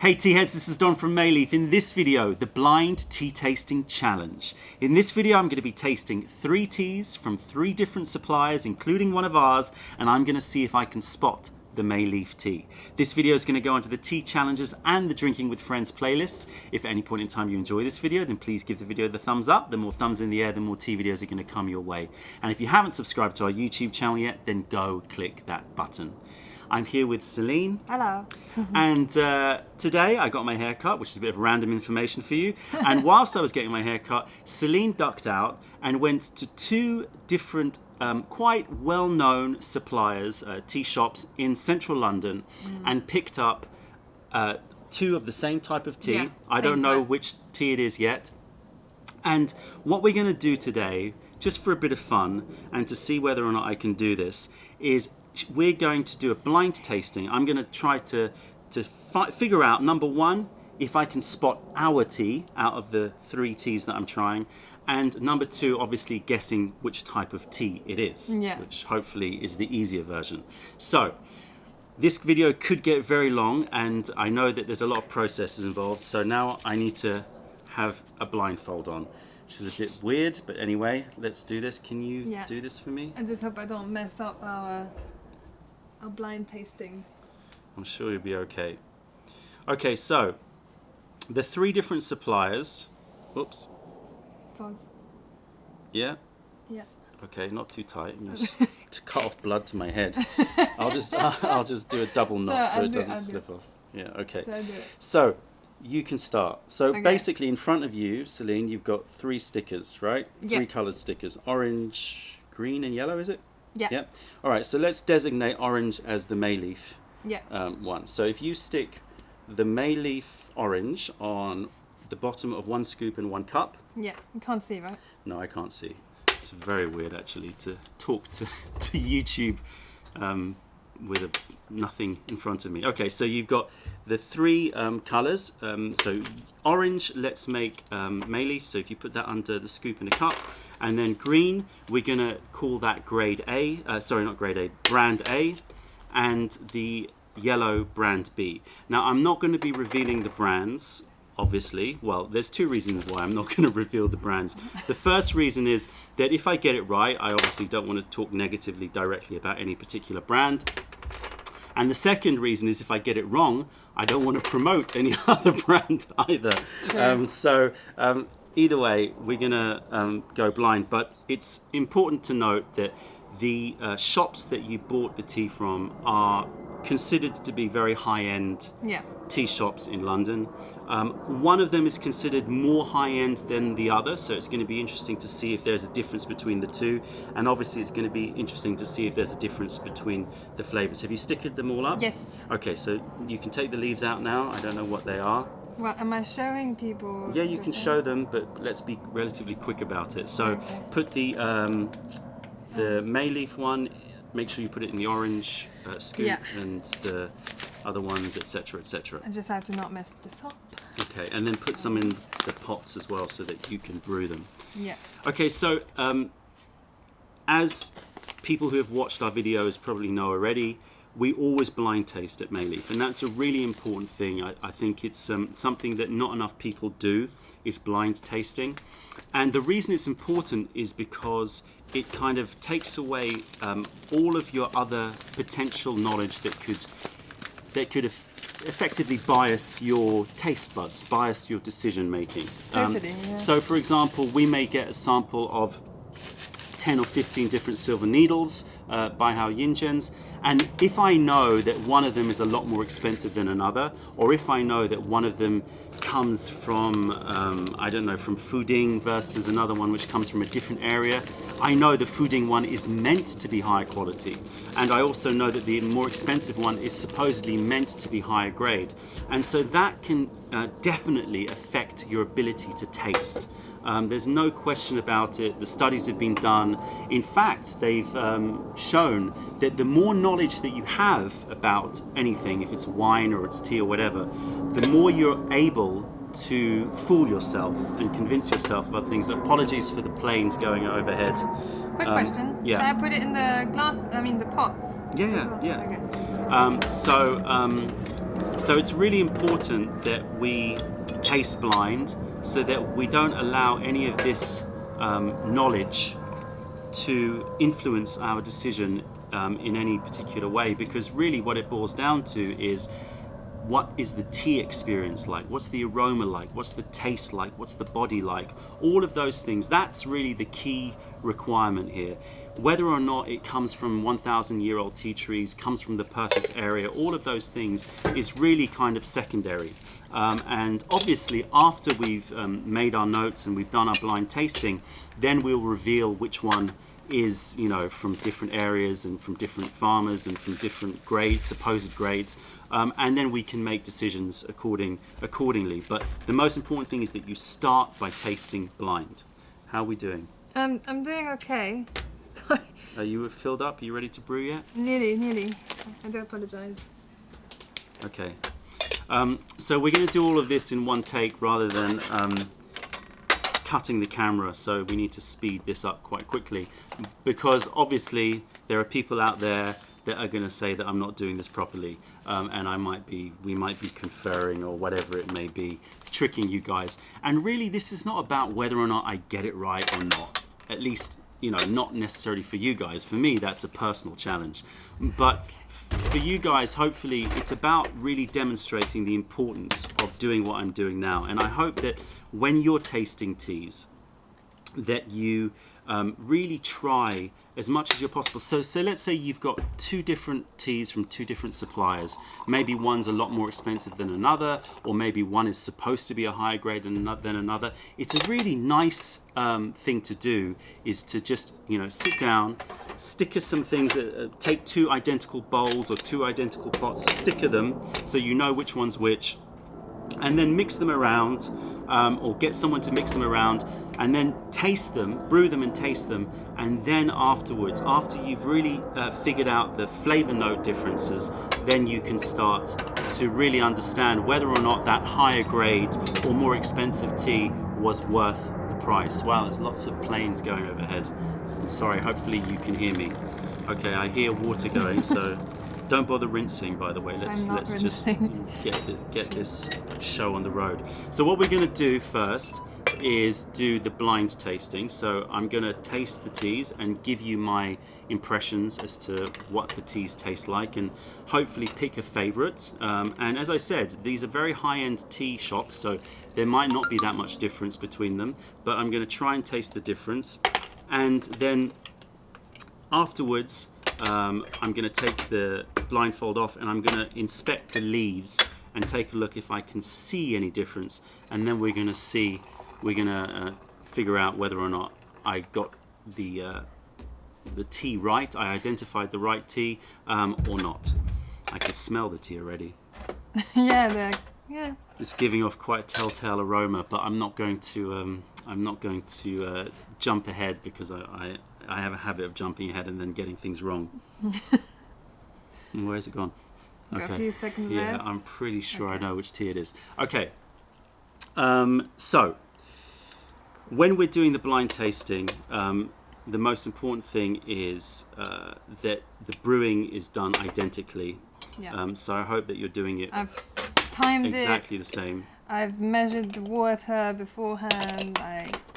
Hey tea heads, this is Don from Mei Leaf. In this video, the blind tea tasting challenge. In this video, I'm going to be tasting 3 teas from 3 different suppliers, including one of ours, and I'm going to see if I can spot the Mei Leaf tea. This video is going to go onto the tea challenges and the drinking with friends playlists. If at any point in time you enjoy this video, then please give the video the thumbs up. The more thumbs in the air, the more tea videos are going to come your way. And if you haven't subscribed to our YouTube channel yet, then go click that button. I'm here with Celine. Hello. And today I got my hair cut, which is a bit of random information for you. And whilst I was getting my hair cut, Celine ducked out and went to 2 different quite well-known suppliers, tea shops in central London, and picked up 2 of the same type of tea. Yeah, I don't know type. which tea it is yet. And what we're going to do today, just for a bit of fun and to see whether or not I can do this, is we're going to do a blind tasting. I'm going to try to figure out, number 1, if I can spot our tea out of the 3 teas that I'm trying, and number 2, obviously guessing which type of tea it is, which hopefully is the easier version. So this video could get very long, and I know that there's a lot of processes involved, so now I need to have a blindfold on, which is a bit weird, but anyway, let's do this. Can you do this for me? I just hope I don't mess up our blind tasting. I'm sure you'll be okay. Okay, so the 3 different suppliers. Oops. Fuzz. Yeah? Yeah. Okay, not too tight. I'm just to cut off blood to my head. I'll just do a double knot so it doesn't slip off. Yeah, okay. Should I do it? So you can start. So basically in front of you, Celine, you've got 3 stickers, right? 3 coloured stickers. Orange, green and yellow, is it? Yeah. Yep. All right, so let's designate orange as the Mei Leaf one. So if you stick the Mei Leaf orange on the bottom of 1 scoop and 1 cup. Yeah, you can't see, right? No, I can't see. It's very weird actually to talk to YouTube with nothing in front of me. Okay, so you've got the 3 colours. So orange, let's make Mei Leaf. So if you put that under the scoop in a cup. And then green, we're going to call that grade A. Sorry, not grade A, brand A. And the yellow, brand B. Now, I'm not going to be revealing the brands, obviously. Well, there's 2 reasons why I'm not going to reveal the brands. The first reason is that if I get it right, I obviously don't want to talk negatively directly about any particular brand. And the second reason is if I get it wrong, I don't want to promote any other brand either. Either way, we're going to go blind. But it's important to note that the shops that you bought the tea from are considered to be very high-end tea shops in London. One of them is considered more high-end than the other, so it's going to be interesting to see if there's a difference between the 2. And obviously it's going to be interesting to see if there's a difference between the flavours. Have you stickered them all up? Yes. Okay, so you can take the leaves out now. I don't know what they are. Well, am I showing people? Yeah, you can show them, but let's be relatively quick about it. So put the Mei Leaf one, make sure you put it in the orange scoop, and the other ones, etc., etc. I just have to not mess this up. Okay, and then put some in the pots as well so that you can brew them. Yeah. Okay, so as people who have watched our videos probably know already, we always blind taste at Mei Leaf, and that's a really important thing. I think it's something that not enough people do, is blind tasting. And the reason it's important is because it kind of takes away all of your other potential knowledge that could effectively bias your taste buds, bias your decision making. Totally, So for example, we may get a sample of 10 or 15 different silver needles by Hao Yinzhen's, and if I know that one of them is a lot more expensive than another, or if I know that one of them comes from, I don't know, from Fuding versus another one which comes from a different area, I know the Fuding one is meant to be higher quality. And I also know that the more expensive one is supposedly meant to be higher grade. And so that can definitely affect your ability to taste. There's no question about it. The studies have been done. In fact, they've shown that the more knowledge that you have about anything, if it's wine or it's tea or whatever, the more you're able to fool yourself and convince yourself of other things. Apologies for the planes going overhead. Quick question. Yeah. Should I put it in the glass? I mean the pots. Yeah. Okay. So it's really important that we taste blind so that we don't allow any of this knowledge to influence our decision in any particular way, because really what it boils down to is, what is the tea experience like? What's the aroma like? What's the taste like? What's the body like? All of those things, that's really the key requirement here. Whether or not it comes from 1,000-year-old tea trees, comes from the perfect area, all of those things is really kind of secondary. And obviously after we've made our notes and we've done our blind tasting, then we'll reveal which one is, you know, from different areas and from different farmers and from different grades, supposed grades, and then we can make decisions accordingly. But the most important thing is that you start by tasting blind. How are we doing? I'm doing okay. Sorry. Are you filled up? Are you ready to brew yet? Nearly. I do apologize. Okay. So we're going to do all of this in one take rather than cutting the camera, so we need to speed this up quite quickly, because obviously there are people out there that are going to say that I'm not doing this properly, and we might be conferring or whatever it may be, tricking you guys. And really this is not about whether or not I get it right or not, at least, you know, not necessarily for you guys. For me, that's a personal challenge, but for you guys, hopefully it's about really demonstrating the importance of doing what I'm doing now. And I hope that when you're tasting teas, that you really try as much as you're possible. So let's say you've got two different teas from two different suppliers. Maybe one's a lot more expensive than another, or maybe one is supposed to be a higher grade than another. It's a really nice thing to do, is to just, you know, sit down, sticker some things, take two identical bowls or two identical pots, sticker them so you know which one's which, and then mix them around, or get someone to mix them around, and then taste them, brew them and taste them. And then afterwards, after you've really figured out the flavor note differences, then you can start to really understand whether or not that higher grade or more expensive tea was worth the price. Wow, there's lots of planes going overhead. I'm sorry, hopefully you can hear me. Okay, I hear water going, so don't bother rinsing, by the way. Let's just get this show on the road. So what we're going to do first is do the blind tasting. So I'm going to taste the teas and give you my impressions as to what the teas taste like, and hopefully pick a favorite. And as I said, these are very high-end tea shops, so there might not be that much difference between them, but I'm going to try and taste the difference. And then afterwards, I'm going to take the blindfold off and I'm going to inspect the leaves and take a look if I can see any difference. And then we're going to figure out whether or not I got the tea right, I identified the right tea, or not. I can smell the tea already. Yeah. It's giving off quite a telltale aroma, but I'm not going to jump ahead, because I have a habit of jumping ahead and then getting things wrong. Where's it gone? Okay. A few seconds yeah, left. I'm pretty sure Okay. I know which tea it is. Okay. So when we're doing the blind tasting, the most important thing is that the brewing is done identically. Yeah. So I hope that you're doing it I've timed exactly it. the same. I've measured the water beforehand.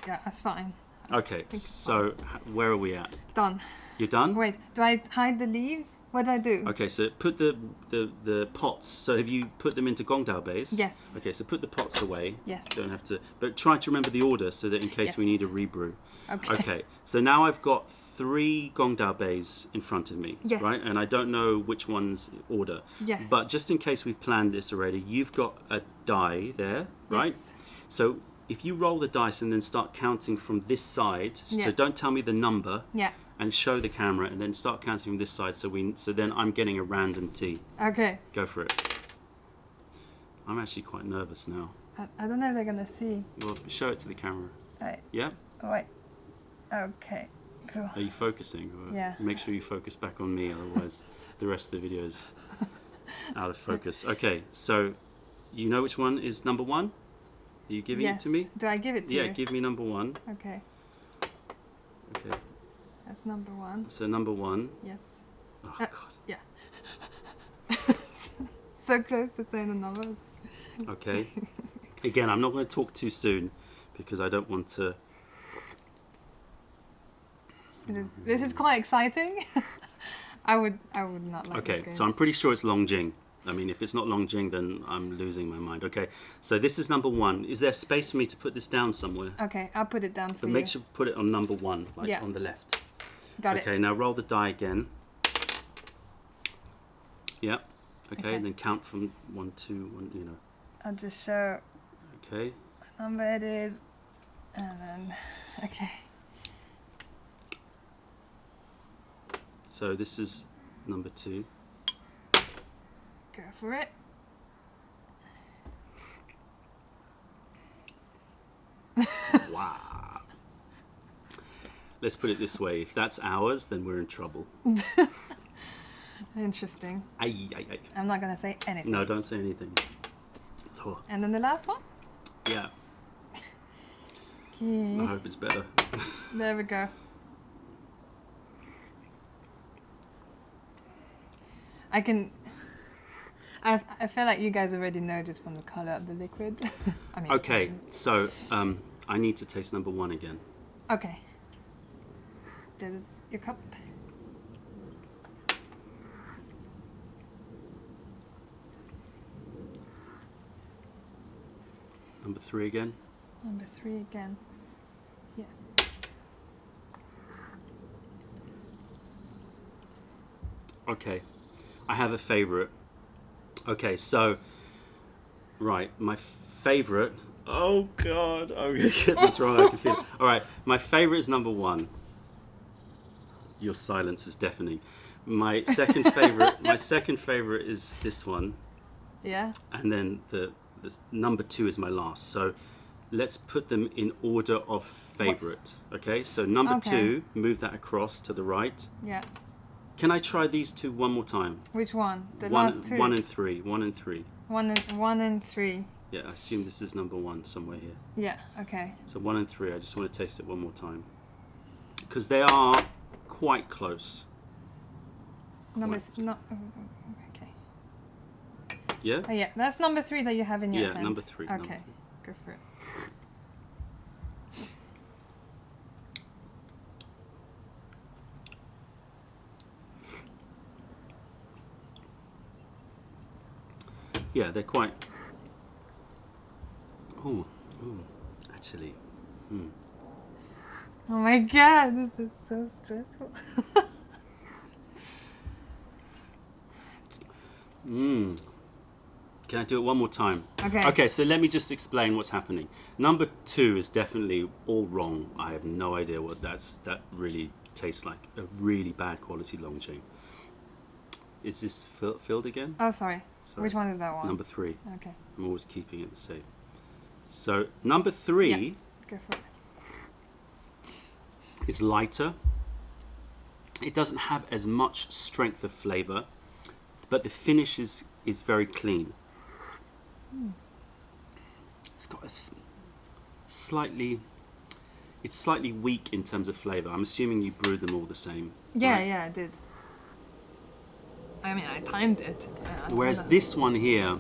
Yeah, that's fine. Okay, so where are we at? Done. You're done? Wait, do I hide the leaves? What do I do? Okay, so put the pots. So have you put them into Gongdao bays? Yes. Okay, so put the pots away. Yes. Don't have to, but try to remember the order so that in case we Yes. need a rebrew. Okay. Okay, so now I've got 3 Gongdao bays in front of me, Yes. right? And I don't know which one's order. Yes. But just in case we've planned this already, you've got a die there, right? Yes. So if you roll the dice and then start counting from this side, Yeah. so don't tell me the number. Yeah. And show the camera, and then start counting from this side. So then I'm getting a random tea. Okay. Go for it. I'm actually quite nervous now. I don't know if they're gonna see. Well, show it to the camera. Right. Yeah. Oh, wait. Okay. Cool. Are you focusing? Or Yeah. Make sure you focus back on me, otherwise the rest of the video is out of focus. Okay. So you know which one is number 1? Are you giving it to me? Do I give it to you? Yeah. Give me number 1. Okay. Okay. That's number 1. So number 1. Yes. Oh God. Yeah. so close to saying the numbers. Okay. Again, I'm not going to talk too soon because I don't want to. This is quite exciting. I would not like this Okay, game. so I'm pretty sure it's Longjing. I mean, if it's not Longjing, then I'm losing my mind. Okay, so this is number 1. Is there space for me to put this down somewhere? Okay, I'll put it down for But you. make sure you put it on number 1, like Yeah. on the left. Got it. Okay, now roll the die again. Yeah. Okay, Okay. and then count from 1, 2, 1, you know. I'll just show Okay. what number it is, and then okay. So this is number 2. Go for it. Wow. Let's put it this way. If that's ours, then we're in trouble. Interesting. Ay, ay, ay. I'm not gonna say anything. No, don't say anything. Oh, And then the last one. yeah, Okay. I hope it's better. There we go. I feel like you guys already know just from the color of the liquid. I mean. Okay, so I need to taste number 1 again. Okay. There's your cup. Number 3 again. Number 3 again. Yeah. Okay, I have a favorite. Okay, so, right, my favorite. Oh God, I'm gonna get this wrong. I can feel it. All right, my favorite is number 1. Your silence is deafening. My second favorite. My second favorite is this one, Yeah. and then the number 2 is my last. So let's put them in order of favorite. Okay, so number Okay. 2, move that across to the right. Yeah. Can I try these 2 one more time? Which one? The One, last two. 1 and 3. 1 and 3. One and 3. Yeah, I assume this is number 1 somewhere here. Yeah. Okay. So 1 and 3. I just want to taste it one more time because they are quite close. Number Quite. no. Okay. Yeah. Oh yeah, that's number 3 that you have in your Yeah, hand. number 3. Okay. number 3. Go for it. Yeah, they're quite. Oh, actually. Oh my god, this is so stressful. Can I do it one more time? Okay. Okay, so let me just explain what's happening. Number 2 is definitely all wrong. I have no idea what that really tastes like. A really bad quality Longjing. Is this filled again? Oh, sorry. Sorry. Which one is that one? Number 3. Okay. I'm always keeping it the same. So number 3 Yeah. Go for it. is lighter. It doesn't have as much strength of flavor, but the finish is very clean. It's got a slightly weak in terms of flavor. I'm assuming you brewed them all the same. Yeah, right? yeah, I did. I mean, I timed it. Whereas this one here,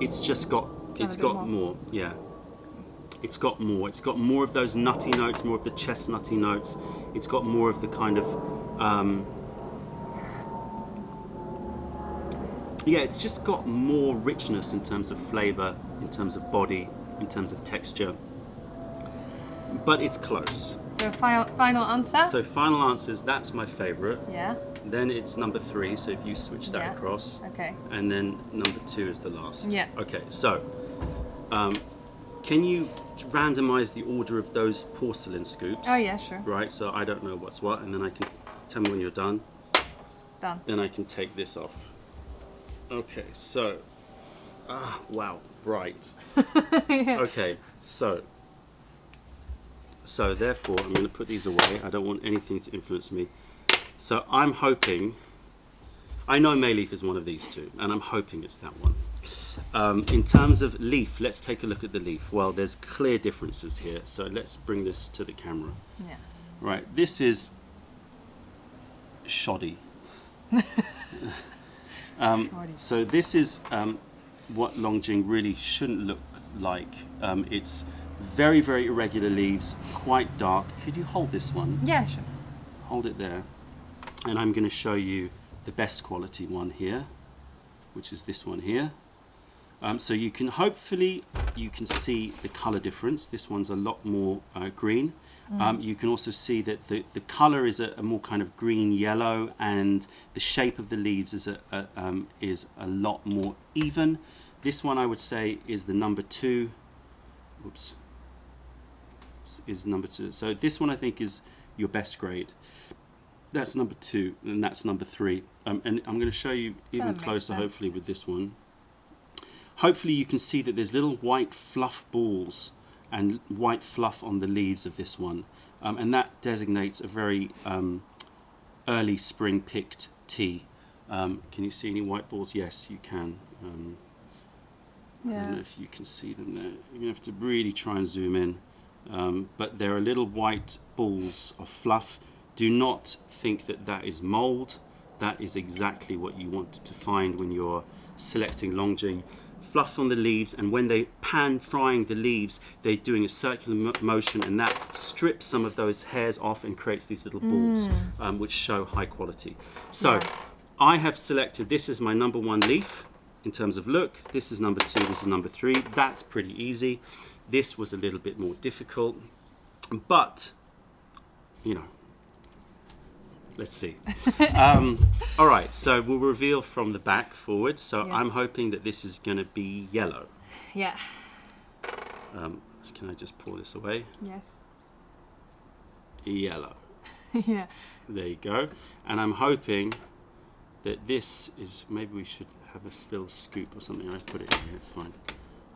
it's got bit more. more. Yeah. It's got more. It's got more of those nutty notes, more of the chestnutty notes. It's got more of the kind of yeah, it's just got more richness in terms of flavor, in terms of body, in terms of texture. But it's close. So final answer? So final answer is that's my favorite. Yeah. Then it's number 3, so if you switch that Yeah. across. Okay. And then number 2 is the last. Yeah. Okay, so can you randomize the order of those porcelain scoops? Oh yeah, sure. Right, so I don't know what's what, and then I can tell me when you're done. Done. Then I can take this off. Okay, so, wow, bright. Yeah. Okay, so therefore I'm going to put these away. I don't want anything to influence me. So I'm hoping, I know Mei Leaf is one of these 2, and I'm hoping it's that one. In terms of leaf, let's take a look at the leaf. Well, there's clear differences here, so let's bring this to the camera. Yeah. Right, this is shoddy. So this is what Longjing really shouldn't look like. It's very, very irregular leaves, quite dark. Could you hold this one? Yeah, sure. Hold it there. And I'm going to show you the best quality one here, which is this one here. So you can hopefully you can see the color difference. This one's a lot more green. You can also see that the color is a more kind of green yellow, and the shape of the leaves is a lot more even. This one I would say is the number 2. Whoops. Is number 2. So this one I think is your best grade. That's number 2, and that's number 3. And I'm going to show you even closer, hopefully, with this one. Hopefully you can see that there's little white fluff balls and white fluff on the leaves of this one. And that designates a very early spring picked tea. Can you see any white balls? Yes, you can. I don't know if you can see them there. You're going to have to really try and zoom in. But there are little white balls of fluff. Do not think that that is mold. That is exactly what you want to find when you're selecting Longjing. Fluff on the leaves, and when they pan frying the leaves, they're doing a circular motion, and that strips some of those hairs off and creates these little balls, which show high quality. So I have selected, this is my number 1 leaf in terms of look. This is number 2, this is number 3. That's pretty easy. This was a little bit more difficult, but you know, let's see. All right, so we'll reveal from the back forward. So I'm hoping that this is going to be yellow. Yeah. Can I just pour this away? Yes. Yellow. Yeah. There you go. And I'm hoping that this is, maybe we should have a little scoop or something. I put it in here, it's fine.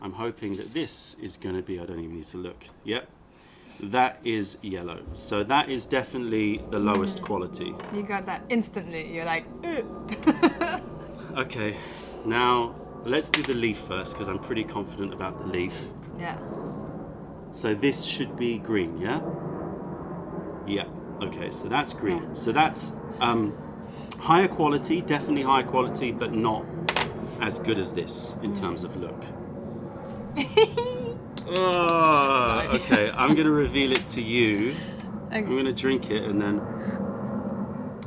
I'm hoping that this is going to be, I don't even need to look. Yep. That is yellow. So that is definitely the lowest quality. You got that instantly. You're like, Okay, now let's do the leaf first, because I'm pretty confident about the leaf. Yeah. So this should be green, yeah? Yeah, okay, so that's green. So that's higher quality, definitely higher quality, but not as good as this in terms of look. Oh, okay, I'm going to reveal it to you. Okay. I'm going to drink it and then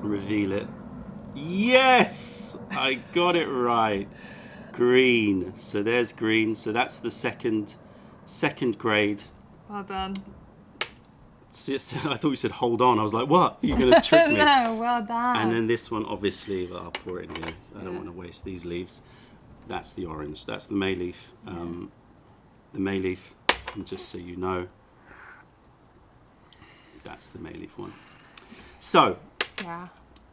reveal it. Yes! I got it right. Green. So there's green. So that's the second grade. Well done. See, I thought you said hold on. I was like, what? You're going to trick me. No, well done. And then this one, obviously, I'll pour it in here. I don't want to waste these leaves. That's the orange. That's the Mei Leaf. The Mei Leaf, and just so you know, that's the Mei Leaf one. So,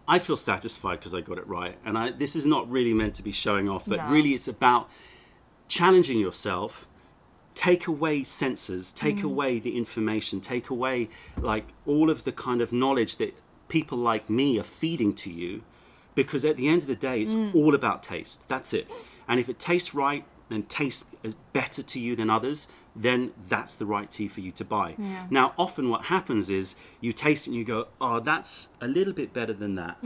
I feel satisfied because I got it right. And this is not really meant to be showing off, but really it's about challenging yourself. Take away censors, take away the information, take away like all of the kind of knowledge that people like me are feeding to you, because at the end of the day, it's all about taste. That's it. And if it tastes right, then tastes better to you than others, then that's the right tea for you to buy. Yeah. Now, often what happens is you taste it and you go, oh, that's a little bit better than that.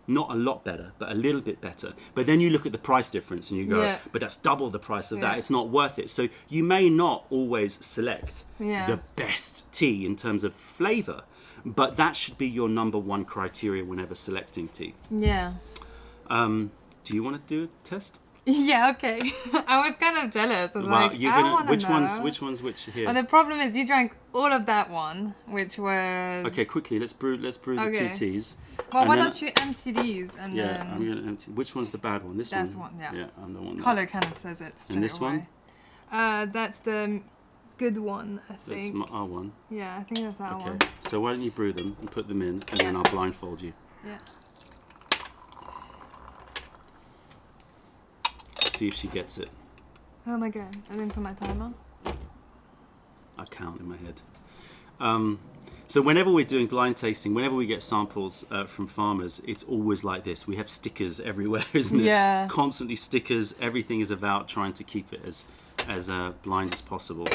Not a lot better, but a little bit better. But then you look at the price difference and you go, but that's double the price of that. It's not worth it. So you may not always select the best tea in terms of flavor, but that should be your number 1 criteria whenever selecting tea. Yeah. Do you want to do a test? Yeah, okay. I was kind of jealous. I was like, I want to know. Which one's which here? Well, the problem is you drank all of that one, which was... Okay, quickly, let's brew the 2 teas. Well, why don't you empty these and then... Yeah, I'm going to empty... Which one's the bad one? This one? That's one, yeah. Yeah, I'm the one. Colour kind of says it straight And this away. one? That's the good one, I think. That's our one. Yeah, I think that's our one. Okay, so why don't you brew them and put them in, and then I'll blindfold you. Yeah. See if she gets it. Oh my god, I didn't put my timer. I count in my head. So whenever we're doing blind tasting, whenever we get samples from farmers, it's always like this. We have stickers everywhere, isn't it? Yeah. Constantly stickers. Everything is about trying to keep it as blind as possible.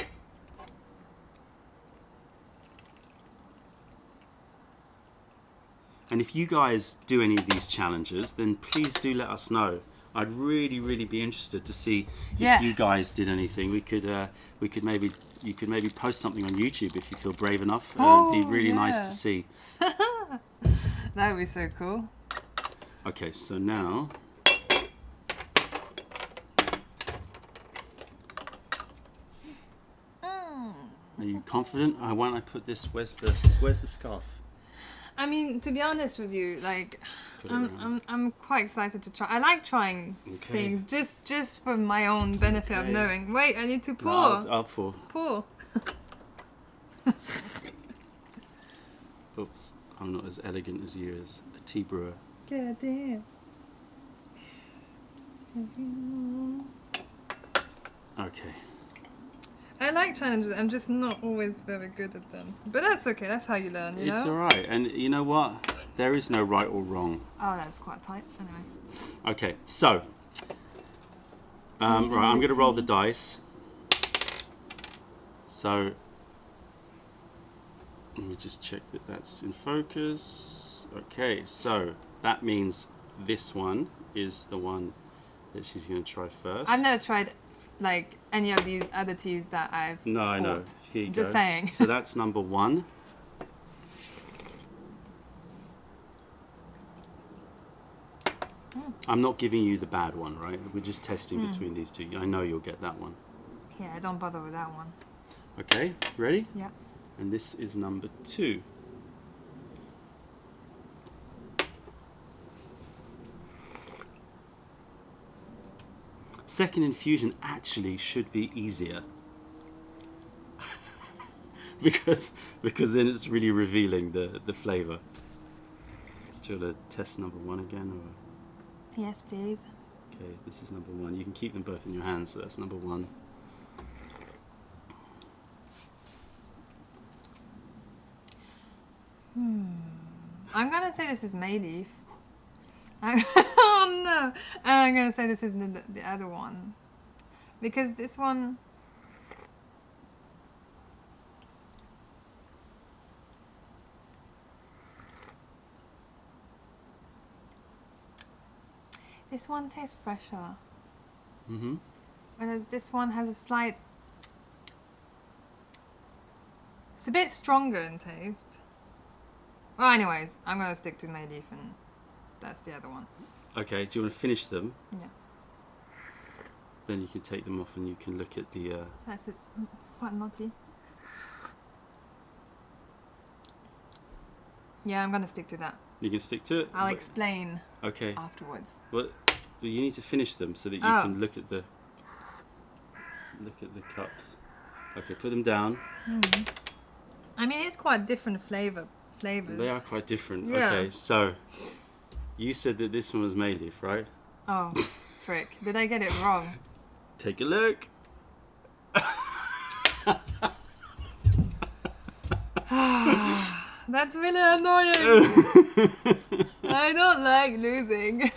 And if you guys do any of these challenges, then please do let us know. I'd really, really be interested to see if you guys did anything. You could maybe post something on YouTube if you feel brave enough. It'd be really nice to see. That would be so cool. Okay, so now. Are you confident? Why don't I put this? Where's the scarf? I mean, to be honest with you, like, I'm quite excited to try. I like trying things just for my own benefit of knowing. Wait, I need to pour. No, I'll pour. Pour. Oops, I'm not as elegant as you as a tea brewer. God damn. Okay. I like challenges. I'm just not always very good at them. But that's okay. That's how you learn, you know? It's alright. And you know what? There is no right or wrong. Oh, that's quite tight. Anyway. Okay, so. Right, I'm going to roll the dice. So. Let me just check that that's in focus. Okay, so that means this one is the one that she's going to try first. I've never tried like any of these other teas that I've No, I know. bought. Here you Just go. saying. So that's number 1. I'm not giving you the bad one, right? We're just testing between these two. I know you'll get that one. Yeah, don't bother with that one. Okay, ready? Yeah. And this is number 2. Second infusion actually should be easier. because then it's really revealing the flavour. Do you want to test number 1 again? Or? Yes, please. Okay, this is number 1. You can keep them both in your hands, so that's number 1. I'm gonna say this is Mei Leaf. Oh no! I'm gonna say this is the other one. Because this one... This one tastes fresher. Mm-hmm. Whereas this one has a slight... It's a bit stronger in taste. Well, anyways, I'm gonna stick to Mei Leaf and that's the other one. Okay, do you want to finish them? Yeah. Then you can take them off and you can look at the... That's it. It's quite nutty. Yeah, I'm gonna stick to that. You can stick to it? I'll explain Okay. afterwards. Well, you need to finish them so that you can look at the cups. Okay, put them down. I mean, it's quite different flavors. They are quite different. Yeah. Okay, so you said that this one was Mei Leaf, right? Oh, frick. Did I get it wrong? Take a look. That's really annoying. I don't like losing.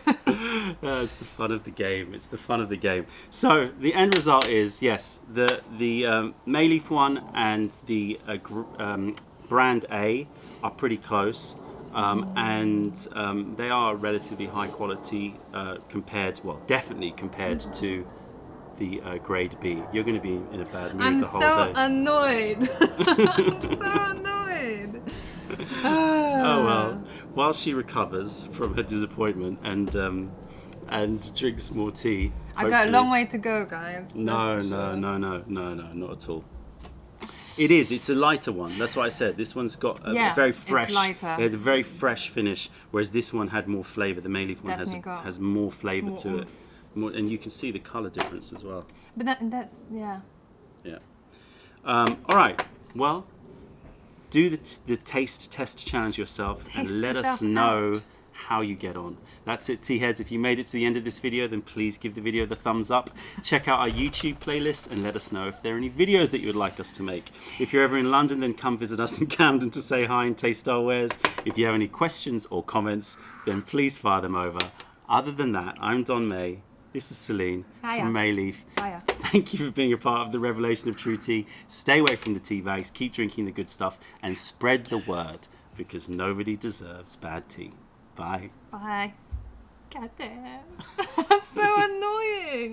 It's the fun of the game. It's the fun of the game. So the end result is, yes, the Mei Leaf one and the brand A are pretty close. And they are relatively high quality definitely compared to the grade B. You're going to be in a bad mood the whole day. I'm so annoyed. I'm so annoyed. Oh well. While she recovers from her disappointment and drinks more tea. I got a long way to go, guys. No, not at all. It is. It's a lighter one. That's what I said. This one's got a very fresh. It's lighter. It had a very fresh finish, whereas this one had more flavour. The Mei Leaf one has more flavour to it, and you can see the colour difference as well. But that's yeah. Yeah. All right. Well, do the taste test challenge yourself and let us know how you get on. That's it, tea heads. If you made it to the end of this video, then please give the video the thumbs up. Check out our YouTube playlist and let us know if there are any videos that you would like us to make. If you're ever in London, then come visit us in Camden to say hi and taste our wares. If you have any questions or comments, then please fire them over. Other than that, I'm Don May. This is Celine from Mei Leaf. Hiya. Thank you for being a part of the revelation of true tea. Stay away from the tea bags, keep drinking the good stuff, and spread the word. because nobody deserves bad tea. Bye. Bye. God damn. That's so annoying.